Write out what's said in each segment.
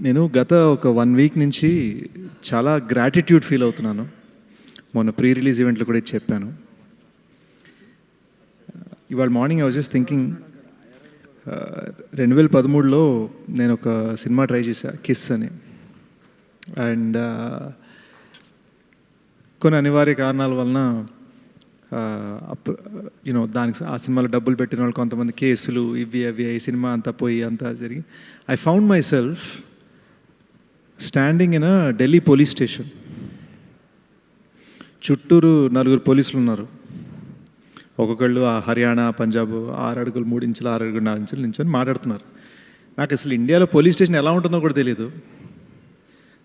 నేను గత ఒక 1 వీక్ నుంచి చాలా గ్రాటిట్యూడ్ ఫీల్ అవుతున్నాను. మొన్న ప్రీ రిలీజ్ ఈవెంట్లో కూడా ఇది చెప్పాను. ఇవాళ morning I was just thinking, 2013లో నేను ఒక సినిమా ట్రై చేశా, కిస్ అని. అండ్ కొన్ని అనివార్య కారణాల వలన దానికి ఆ సినిమాలో డబ్బులు పెట్టిన వాళ్ళు కొంతమంది కేసులు ఇవి అవి ఈ సినిమా అంతా పోయి అంతా జరిగి I found my self standing in a Delhi police station. చుట్టూరు 4 పోలీసులు ఉన్నారు. ఒక్కొక్కళ్ళు ఆ హర్యానా, పంజాబ్ 6 అడుగులు 3 ఇంచులు 6 అడుగులు 4 ఇంచులు నించొని మాట్లాడుతున్నారు. నాకు అసలు ఇండియాలో పోలీస్ స్టేషన్ ఎలా ఉంటుందో కూడా తెలియదు.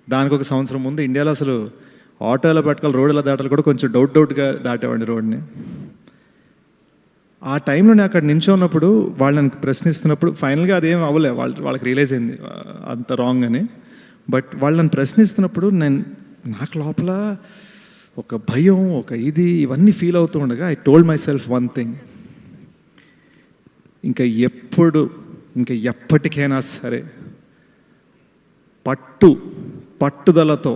దానికి ఒక సంవత్సరం ముందు ఇండియాలో అసలు ఆటోలో పట్టుకోవాలి, రోడ్ల దాటాలి కూడా కొంచెం డౌట్గా దాటేవాడిని రోడ్ని. ఆ టైంలో నేను అక్కడ నించున్నప్పుడు వాళ్ళు నన్ను ప్రశ్నిస్తున్నప్పుడు ఫైనల్గా అదేం అవ్వలే, వాళ్ళకి రియలైజ్ అయింది అంత రాంగ్ అని. బట్ వాళ్ళు నన్ను ప్రశ్నిస్తున్నప్పుడు నాకు లోపల ఒక భయం, ఒక ఇవన్నీ ఫీల్ అవుతూ ఉండగా I told my self one thing, ఇంకా ఎప్పటికైనా సరే పట్టుదలతో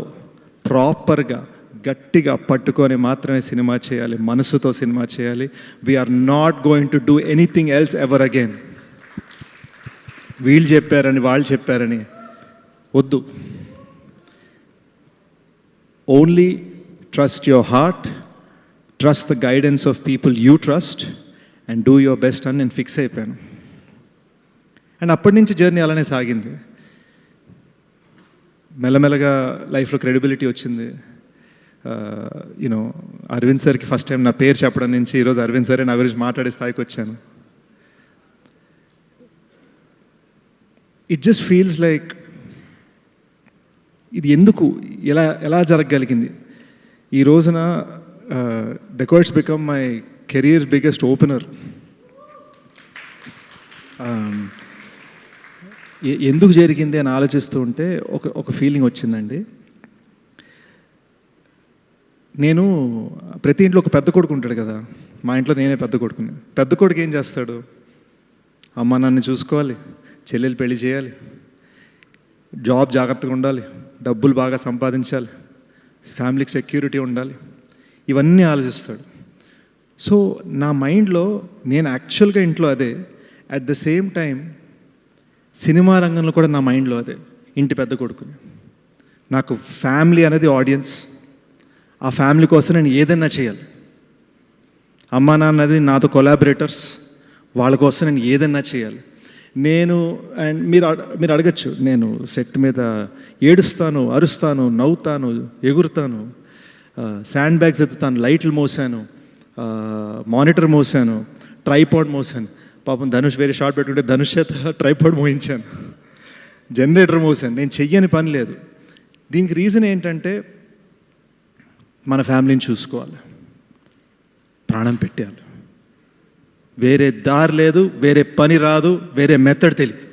ప్రాపర్గా గట్టిగా పట్టుకొని మాత్రమే సినిమా చేయాలి, మనసుతో సినిమా చేయాలి. We're not going to do anything else ever again. వీళ్ళు చెప్పారని వాళ్ళు చెప్పారని వద్దు. Only trust your heart, trust the guidance of people you trust and do your best అని నేను ఫిక్స్ అయిపోయాను. అండ్ అప్పటి నుంచి జర్నీ అలానే సాగింది. మెల్లమెల్లగా లైఫ్లో క్రెడిబిలిటీ వచ్చింది. అరవింద్ సార్కి ఫస్ట్ టైం నా పేరు చెప్పడం నుంచి ఈరోజు అరవింద్ సారే నా గురించి మాట్లాడే స్థాయికి వచ్చాను. ఇట్ జస్ట్ ఫీల్స్ లైక్ ఇది ఎందుకు ఎలా జరగగలిగింది. ఈ రోజున dacoits become my career biggest opener. ఎందుకు జరిగింది అని ఆలోచిస్తూ ఉంటే ఒక ఫీలింగ్ వచ్చిందండి. నేను ప్రతి ఇంట్లో ఒక పెద్ద కొడుకు ఉంటాడు కదా, మా ఇంట్లో నేనే పెద్ద కొడుకుని. పెద్ద కొడుకు ఏం చేస్తాడు, అమ్మ నన్ను చూసుకోవాలి, చెల్లెలు పెళ్లి చేయాలి, జాబ్ జాగ్రత్తగా ఉండాలి, డబ్బులు బాగా సంపాదించాలి, ఫ్యామిలీకి సెక్యూరిటీ ఉండాలి, ఇవన్నీ ఆలోచిస్తాడు. సో నా మైండ్లో నేను యాక్చువల్గా ఇంట్లో అదే, at the same time cinema రంగంలో కూడా నా మైండ్లో అదే, ఇంటి పెద్ద కొడుకుని. నాకు ఫ్యామిలీ అనేది ఆడియన్స్. ఆ ఫ్యామిలీ కోసం నేను ఏదైనా చేయాలి. అమ్మా నాన్నది నాతో కొలాబరేటర్స్, వాళ్ళ కోసం నేను ఏదైనా చేయాలి. అండ్ మీరు అడగచ్చు, నేను సెట్ మీద ఏడుస్తాను, అరుస్తాను, నవ్వుతాను, ఎగురుతాను, శాండ్ బ్యాగ్స్ ఎత్తుతాను, లైట్లు మోసాను, మానిటర్ మోసాను, ట్రైపాడ్ మోసాను. పాపం ధనుష్ వేరే షార్ట్ పెట్టుకుంటే ధనుష్ చేత ట్రైపాడ్ మోయించాను, జనరేటర్ మోసాను. నేను చెయ్యని పని లేదు. దీనికి రీజన్ ఏంటంటే మన ఫ్యామిలీని చూసుకోవాలి, ప్రాణం పెట్టాలి. వేరే దారి లేదు, వేరే పని రాదు, వేరే మెథడ్ తెలియదు.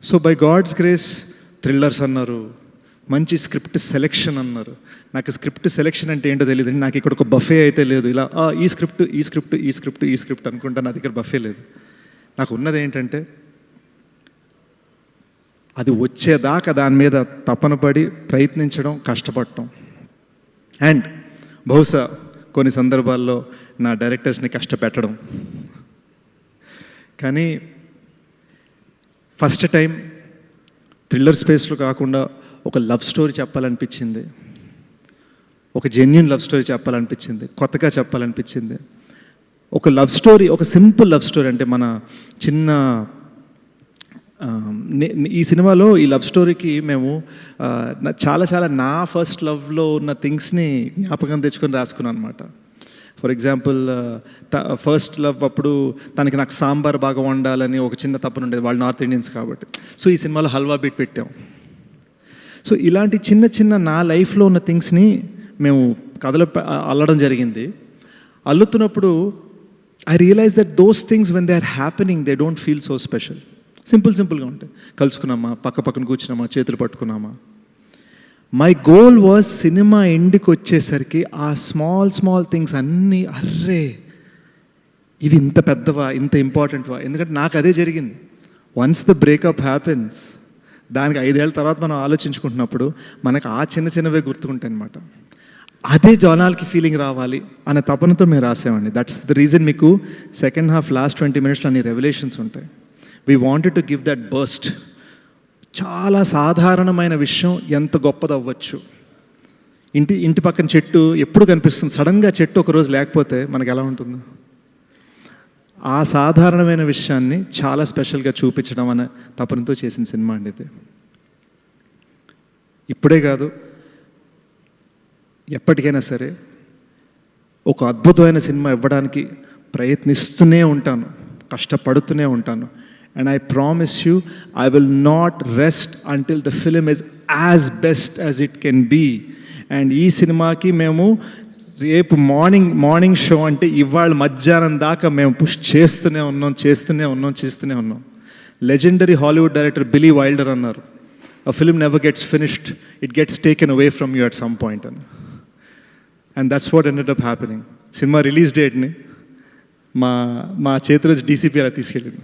So by God's grace thrillers అన్నారు, మంచి స్క్రిప్ట్ సెలెక్షన్ అన్నారు. నాకు స్క్రిప్ట్ సెలెక్షన్ అంటే ఏంటో తెలియదు. నాకు ఇక్కడ ఒక బఫే అయితే లేదు, ఇలా ఈ స్క్రిప్ట్ అనుకుంటా. నా దగ్గర బఫే లేదు. నాకు ఉన్నది ఏంటంటే అది వచ్చేదాకా దాని మీద తపన పడి ప్రయత్నించడం, కష్టపడటం. అండ్ బహుశా కొన్ని సందర్భాల్లో నా డైరెక్టర్స్ని కష్టపెట్టడం. కానీ ఫస్ట్ టైం థ్రిల్లర్ స్పేస్లో కాకుండా ఒక లవ్ స్టోరీ చెప్పాలనిపించింది, ఒక జెన్యూన్ లవ్ స్టోరీ చెప్పాలనిపించింది, కొత్తగా చెప్పాలనిపించింది. ఒక లవ్ స్టోరీ, ఒక సింపుల్ లవ్ స్టోరీ. అంటే మన చిన్న ఈ సినిమాలో ఈ లవ్ స్టోరీకి మేము చాలా నా ఫస్ట్ లవ్లో ఉన్న థింగ్స్ని జ్ఞాపకం తెచ్చుకొని రాసుకున్నాను అనమాట. ఫర్ ఎగ్జాంపుల్ ఫస్ట్ లవ్ అప్పుడు నాకు సాంబార్ బాగా వండాలని ఒక చిన్న తప్పన ఉండేది, వాళ్ళు నార్త్ ఇండియన్స్ కాబట్టి. సో ఈ సినిమాలో హల్వా బీట్ పెట్టాం. సో ఇలాంటి చిన్న నా లైఫ్లో ఉన్న థింగ్స్ని మేము కథలో అల్లడం జరిగింది. అల్లుతున్నప్పుడు I realize that those things when they are happening they don't feel so special. సింపుల్గా ఉంటాయి. కలుసుకున్నామా, పక్కన కూర్చున్నామా, చేతులు పట్టుకున్నామా. మై గోల్ వాజ్ సినిమా ఎండ్కి వచ్చేసరికి ఆ స్మాల్ థింగ్స్ అన్నీ అర్రే ఇవి ఇంత పెద్దవా, ఇంత ఇంపార్టెంట్వా. ఎందుకంటే నాకు అదే జరిగింది. వన్స్ ద బ్రేకప్ హ్యాపెన్స్, దానికి 5 ఏళ్ళ తర్వాత మనం ఆలోచించుకుంటున్నప్పుడు మనకు ఆ చిన్న చిన్నవే గుర్తుకుంటాయి అనమాట. అదే జనాలకి ఫీలింగ్ రావాలి అనే తపనతో మేము రాసామండి. దట్స్ ద రీజన్ మీకు సెకండ్ హాఫ్ లాస్ట్ 20 minutesలో అన్ని రెవల్యూషన్స్ ఉంటాయి. We wanted to give that burst. చాలా సాధారణమైన విషయం ఎంత గొప్పది అవ్వచ్చు. ఇంటి పక్కన చెట్టు ఎప్పుడు కనిపిస్తుంది, సడన్గా చెట్టు ఒకరోజు లేకపోతే మనకు ఎలా ఉంటుంది? ఆ సాధారణమైన విషయాన్ని చాలా స్పెషల్గా చూపించడం అనే తపనతో చేసిన సినిమా అండి ఇది. ఇప్పుడే కాదు, ఎప్పటికైనా సరే ఒక అద్భుతమైన సినిమా ఇవ్వడానికి ప్రయత్నిస్తూనే ఉంటాను, కష్టపడుతూనే ఉంటాను. And I promise you, I will not rest until the film is as best as it can be. And ఈ సినిమాకి మేము రేపు మార్నింగ్ షో అంటే ఇవాళ మధ్యాహ్నం దాకా మేము పుష్ చేస్తూనే ఉన్నాం. లెజెండరీ హాలీవుడ్ డైరెక్టర్ బిలీ వైల్డర్ అన్నారు, a film never gets finished, it gets taken away from you at some point. And that's what ended up happening. Cinema release డేట్ని మా చేతిలో డీసీపీ అలా తీసుకెళ్ళింది.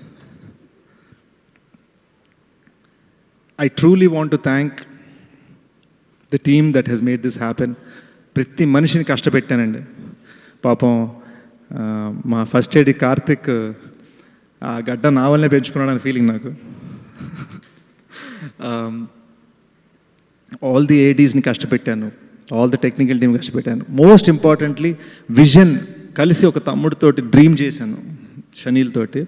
I truly want to thank the team that has made this happen. ప్రతి మనిషిని కష్టపెట్టానండి. పాపం మా first aid Karthik ఆ గడ్డ నా వల్లనే పెంచుకున్నాడని ఫీలింగ్ నాకు. ఆల్ ది ఏడీస్ని కష్టపెట్టాను, ఆల్ ది టెక్నికల్ టీమ్ కష్టపెట్టాను. మోస్ట్ ఇంపార్టెంట్లీ విజన్ కలిసి ఒక తమ్ముడితోటి డ్రీమ్ చేశాను, షనీల్ తోటి.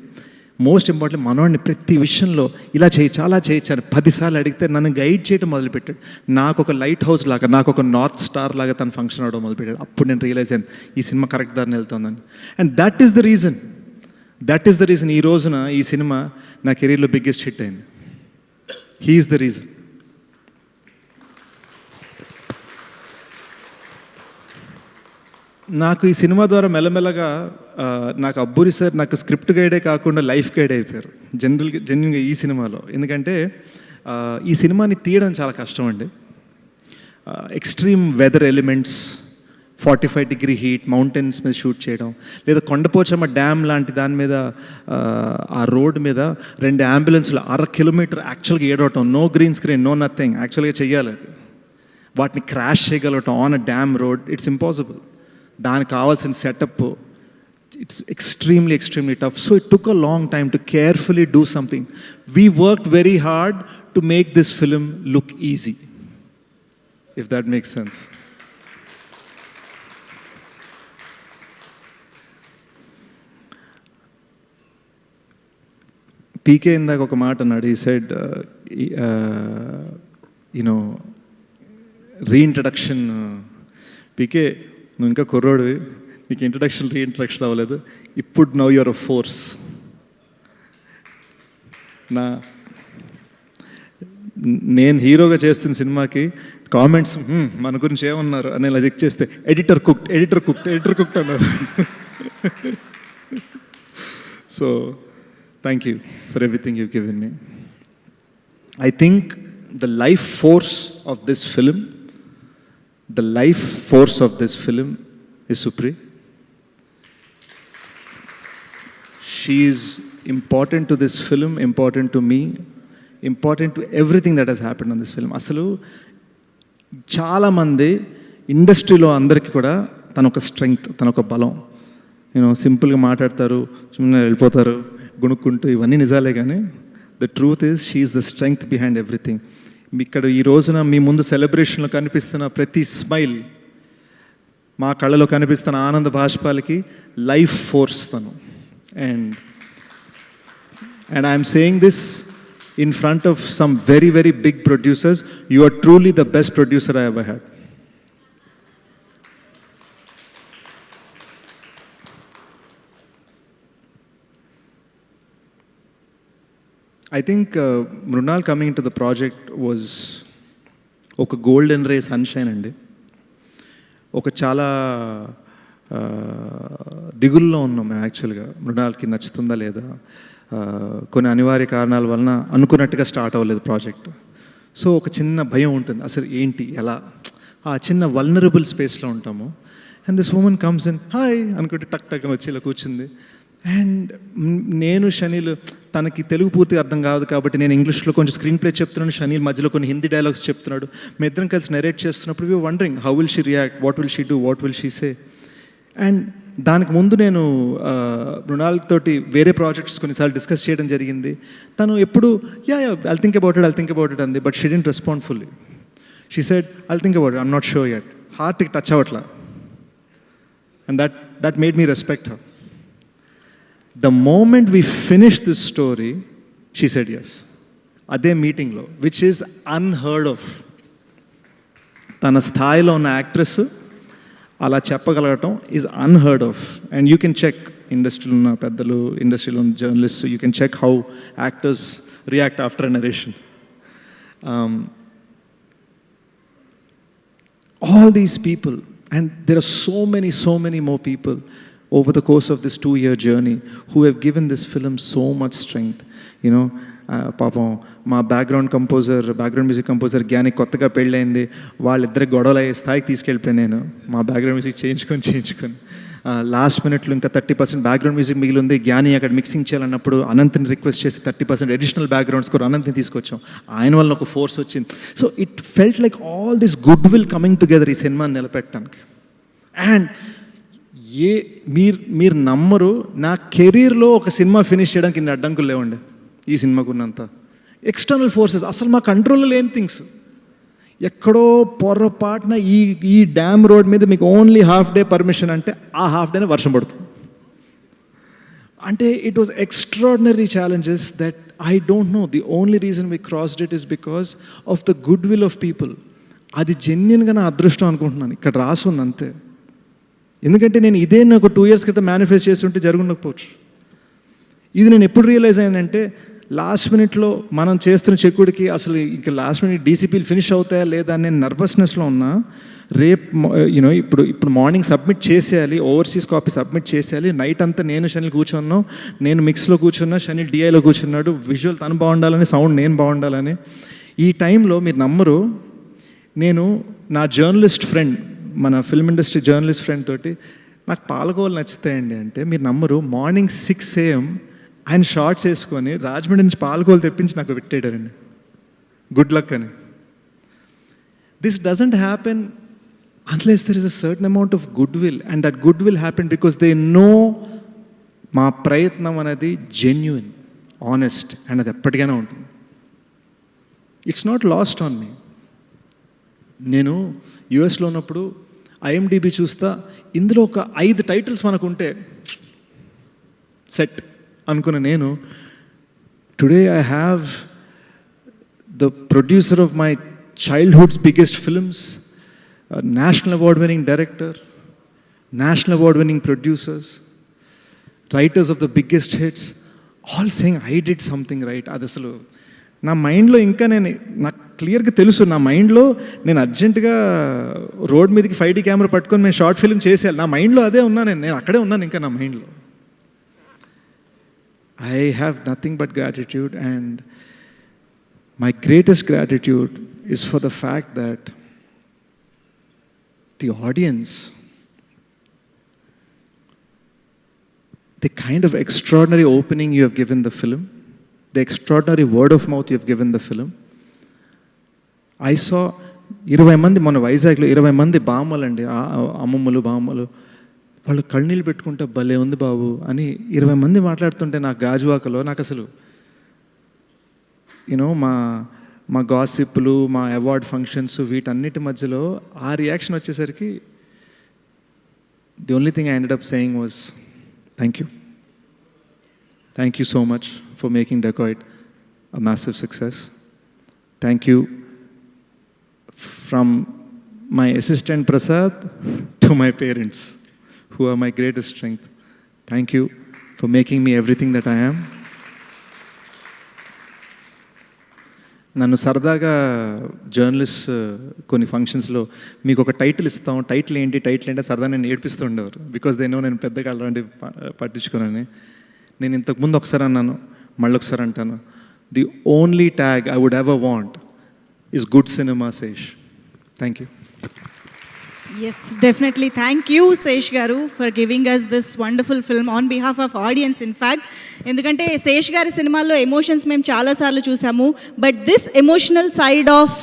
మోస్ట్ ఇంపార్టెంట్లీ మనోడిని ప్రతి విషయంలో ఇలా చేయొచ్చు అలా చేయొచ్చు అని 10 సార్లు అడిగితే నన్ను గైడ్ చేయడం మొదలుపెట్టాడు. నాకు ఒక లైట్ హౌస్ లాగా, నాకు ఒక నార్త్ స్టార్ లాగా తను ఫంక్షన్ అవ్వడం మొదలుపెట్టాడు. అప్పుడు నేను రియలైజ్ అయ్యాను ఈ సినిమా కరెక్ట్ దారిని వెళ్తుందని. And that is the reason ఈ రోజున ఈ సినిమా నా కెరీర్లో బిగ్గెస్ట్ హిట్ అయింది. He is the reason. నాకు ఈ సినిమా ద్వారా మెల్లమెల్లగా నాకు అబ్బూరి సార్ నాకు స్క్రిప్ట్ గైడే కాకుండా లైఫ్ గైడ్ అయిపోయారు జెన్యున్గా ఈ సినిమాలో. ఎందుకంటే ఈ సినిమాని తీయడం చాలా కష్టం అండి. Extreme weather elements, 45-degree heat, mountains మీద షూట్ చేయడం, లేదా కొండపోచమ్మ డ్యామ్ లాంటి దాని మీద ఆ రోడ్ మీద 2 అంబులెన్స్లు 1/2 కిలోమీటర్ యాక్చువల్గా ఏడవటం, no green screen, no nothing, యాక్చువల్గా చెయ్యాలి అది. వాటిని క్రాష్ చేయగలగటం on a damn road, it's impossible. దానికి కావాల్సిన setup, it's extremely tough. So it took a long time to carefully do something. We worked very hard to make this film look easy, if that makes sense. పీకే ఇందాక ఒక మాట అన్నాడు. ఈ side reintroduction. పీకే, నువ్వు ఇంకా కుర్రోడివి, నీకు రీఇంట్రడక్షన్ అవ్వలేదు. ఇప్పుడు నౌ యూఆర్ అ ఫోర్స్. నేను హీరోగా చేస్తున్న సినిమాకి కామెంట్స్ మన గురించి ఏమన్నారు అని ఇలా చెక్ చేస్తే ఎడిటర్ కుక్డ్ అన్నారు. So thank you for everything you given me. I think the life force of this film is Supri. She is important to this film, important to me, important to everything that has happened on this film. అసలు చాలామంది ఇండస్ట్రీలో అందరికీ కూడా తన ఒక strength, తన ఒక బలం. సింపుల్గా మాట్లాడతారు, సుಮ್ಮನೆ వెళ్ళిపోతారు గుణుక్కుంటూ, ఇవన్నీ నిజాలే. కానీ the truth is she is the strength behind everything. ఇక్కడ ఈ రోజున మీ ముందు సెలబ్రేషన్లో కనిపిస్తున్న ప్రతి స్మైల్, మా కళ్ళలో కనిపిస్తున్న ఆనంద బాష్పాలకి లైఫ్ ఫోర్స్ తను. And I'm saying this in front of some very big producers. You are truly the best producer I ever had. I think Mrunal coming into the project was ఒక golden ray sunshine అండి. ఒక చాలా దిగుల్లో ఉన్నాం మేము యాక్చువల్గా, మృణాల్కి నచ్చుతుందా లేదా. కొన్ని అనివార్య కారణాల వలన అనుకున్నట్టుగా స్టార్ట్ అవ్వలేదు ప్రాజెక్ట్. సో ఒక చిన్న భయం ఉంటుంది, అసలు ఏంటి ఎలా, ఆ చిన్న వల్నరబుల్ స్పేస్లో ఉంటాము. And this woman comes in, hi అనుకుంటే టక్ టక్ వచ్చి ఇలా కూర్చుంది. అండ్ నేను షనీల్ తనకి తెలుగు పూర్తిగా అర్థం కాదు కాబట్టి నేను ఇంగ్లీష్లో కొంచెం స్క్రీన్ ప్లే చెప్తున్నాను, షనీల్ మధ్యలో కొన్ని హిందీ డైలాగ్స్ చెప్తున్నాడు. మీ ఇద్దరం కలిసి నెరేట్ చేస్తున్నప్పుడు we wondering how will she react, what will she do, what will she say. And దానికి ముందు నేను మృణాల్ తోటి వేరే ప్రాజెక్ట్స్ కొన్నిసార్లు డిస్కస్ చేయడం జరిగింది. తను ఎప్పుడు ఐల్ థింక్ అబౌట్ ఇట్ అంది, but she didn't respond fully. She said I'll think about it, I'm not sure yet. హార్ట్కి టచ్ అవ్వట్లా. And that made me respect her. The moment we finished this story, she said yes. అదే మీటింగ్లో, which is unheard of. తన స్థాయిలో ఉన్న actress అలా చెప్పగలగటం is unheard of. And you can check ఇండస్ట్రీలో ఉన్న పెద్దలు, ఇండస్ట్రీలో ఉన్న journalist, you can check how actors react after a narration. All these people, and there are so many more people over the course of this 2-year journey who have given this film so much strength. You know, పాపం మా background music composer జ్ఞాని కొత్తగా పెళ్ళైంది, వాళ్ళిద్దరికి గొడవలు అయ్యే స్థాయికి తీసుకెళ్ళిపోయాను నేను. మా బ్యాక్గ్రౌండ్ మ్యూజిక్ చేయించుకొని లాస్ట్ మినిట్లో ఇంకా 30% బ్యాక్గ్రౌండ్ మ్యూజిక్ మిగిలి ఉంది. జ్ఞాని అక్కడ మిక్సింగ్ చేయాలన్నప్పుడు అనంత్ని రిక్వెస్ట్ చేసి 30% అడిషనల్ బ్యాక్గ్రౌండ్ స్కోర్ అనంత్ని తీసుకొచ్చాం. ఆయన వల్ల ఒక ఫోర్స్ వచ్చింది. So it felt like all this good will coming together ఈ సినిమాని నిలబెట్టడానికి. అండ్ మీరు నమ్మరు, నా కెరీర్లో ఒక సినిమా ఫినిష్ చేయడానికి ఇన్ని అడ్డంకులు లేవండి ఈ సినిమాకు ఉన్నంత. ఎక్స్టర్నల్ ఫోర్సెస్ అసలు మా కంట్రోల్లో లేని థింగ్స్. ఎక్కడో పొరపాటున ఈ డ్యామ్ రోడ్ మీద మీకు ఓన్లీ హాఫ్ డే పర్మిషన్ అంటే ఆ హాఫ్ డేనే వర్షం పడుతుంది. అంటే it was extraordinary challenges that I don't know. The only reason we crossed it is because of the good will of people. అది జెన్యున్గా నా అదృష్టం అనుకుంటున్నాను. ఇక్కడ రాసుంది అంతే. ఎందుకంటే నేను ఇదే నాకు 2 years క్రితం మేనిఫెస్ట్ చేస్తుంటే జరుగుండకపోవచ్చు. ఇది నేను ఎప్పుడు రియలైజ్ అయ్యానంటే, లాస్ట్ మినిట్లో మనం చేస్తున్న చెక్కుడికి అసలు ఇంకా లాస్ట్ మినిట్ డీసీపీలు ఫినిష్ అవుతాయా లేదా అని నేను నర్వస్నెస్లో ఉన్నా. యూనో ఇప్పుడు మార్నింగ్ సబ్మిట్ చేసేయాలి, ఓవర్సీస్ కాపీ సబ్మిట్ చేసేయాలి. నైట్ అంతా నేను షనిల్ కూర్చున్నాను, నేను మిక్స్లో కూర్చున్నా, షనిల్ డిఐలో కూర్చున్నాడు. విజువల్ తను బాగుండాలని, సౌండ్ నేను బాగుండాలని. ఈ టైంలో మీరు నమ్మరు, నేను నా జర్నలిస్ట్ ఫ్రెండ్, మన ఫిల్మ్ ఇండస్ట్రీ జర్నలిస్ట్ ఫ్రెండ్ తోటి నాకు పాలకోవలు నచ్చుతాయండి అంటే మీరు నమ్మరు, మార్నింగ్ 6 AM ఆయన షార్ట్స్ వేసుకొని రాజమండ్రి నుంచి పాలకోవలు తెప్పించి నాకు పెట్టాడండి, గుడ్ లక్ అని. This doesn't happen unless there is a certain amount of good will, and that good will happen because they know మా ప్రయత్నం అనేది జెన్యూన్, ఆనెస్ట్, అండ్ అది ఎప్పటికైనా ఉంటుంది. It's not lost on me. నేను యుఎస్లో ఉన్నప్పుడు ఐఎండిబి చూస్తా, ఇందులో ఒక 5 టైటిల్స్ మనకు ఉంటే సెట్ అనుకున్న నేను, today I have the producer of my childhood's biggest films, national award winning director, national award winning producers, writers of the biggest hits, all saying I did something right. అది అసలు నా మైండ్లో ఇంకా నాకు క్లియర్గా తెలుసు, నా మైండ్లో నేను అర్జెంటుగా రోడ్ మీదకి 5D కెమెరా పట్టుకొని మేము షార్ట్ ఫిల్మ్ చేసేయాలి, నా మైండ్లో అదే ఉన్నాను. నేను అక్కడే ఉన్నాను ఇంకా నా మైండ్లో. I have nothing but gratitude, and my greatest gratitude is for the fact that the audience, the kind of extraordinary opening you have given the film, the extraordinary word of mouth you have given the film. I saw 20 మంది మన వైజాగ్లో 20 మంది బామ్మలండి, అమ్మమ్మలు బామ్మలు, వాళ్ళు కళ్ళనీళ్ళు పెట్టుకుంటే భలే ఉంది బాబు అని 20 మంది మాట్లాడుతుంటే నాకు గాజువాకలో నాకు అసలు యూనో మా గాసిప్లు, మా అవార్డ్ ఫంక్షన్స్, వీటన్నిటి మధ్యలో ఆ రియాక్షన్ వచ్చేసరికి the only thing I ended up saying was thank you. Thank you so much for making Dacoit a massive success. Thank you from my assistant Prasad to my parents, who are my greatest strength. Thank you for making me everything that I am. నన్ను సరదాగా journalist కొన్ని ఫంక్షన్స్లో మీకు ఒక title ఇస్తాం, title ఏంటి సరదా నేను ఏడిపిస్తూ ఉండేవారు. బికాస్ దే నో నేను పెద్దగా అలాంటివి పట్టించుకోనని. నేను ఇంతకుముందు ఒకసారి అన్నాను, మళ్ళీ ఒకసారి అంటాను, the only tag I would ever want is good cinema Sesh. Thank you. Yes, definitely. Thank you, Sesh Garu, for giving us this wonderful film on behalf of audience, in fact. ఎందుకంటే శేష్ గారి సినిమాల్లో ఎమోషన్స్ మేము చాలాసార్లు చూసాము, but this emotional side of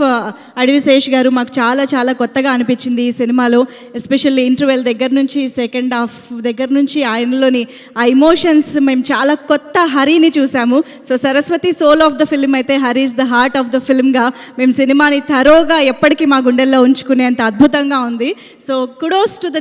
అడవి శేష్ గారు మాకు చాలా చాలా కొత్తగా అనిపించింది ఈ సినిమాలో. ఎస్పెషల్లీ ఇంటర్వెల్ దగ్గర నుంచి సెకండ్ హాఫ్ దగ్గర నుంచి ఆయనలోని ఆ ఎమోషన్స్ మేము చాలా కొత్త హరిని చూసాము. So Saraswati soul of the film అయితే Hari is the heart of the ఫిల్మ్గా మేము సినిమాని థరోగా ఎప్పటికీ మా గుండెల్లో ఉంచుకునేంత అద్భుతంగా ఉంది. So kudos to the